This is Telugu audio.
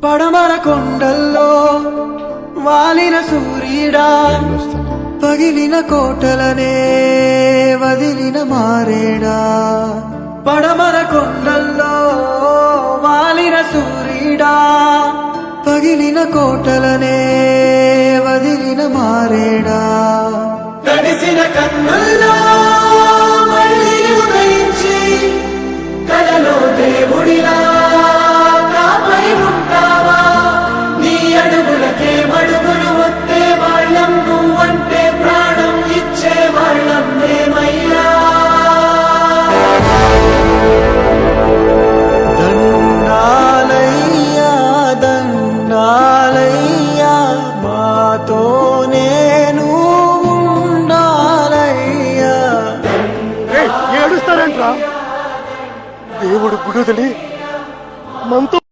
పడమర కొండల్లో వాలిన సూర్యుడా, పగిలిన కోటలనే వదిలిన మారేడా. పడమర కొండల్లో వాలిన సూర్యుడా, పగిలిన కోటలనే వదిలిన మారేడా. తడిసిన కన్నుల్లో మళ్ళీ ఉదయించి కలలో దేవుడిలా కాపై ఉంటావా. నీ అడుగులకే మడుగులు వస్తే వాళ్ళం, నువ్వంటే ప్రాణం ఇచ్చే వాళ్ళం మేమయ్యా. దండాలయ్యా దండాలయ్యా, మాతో నేను ఉండాలయ్యా. ఏడుస్తారంట్రా, దేవుడు గుడి వదిలి మనతో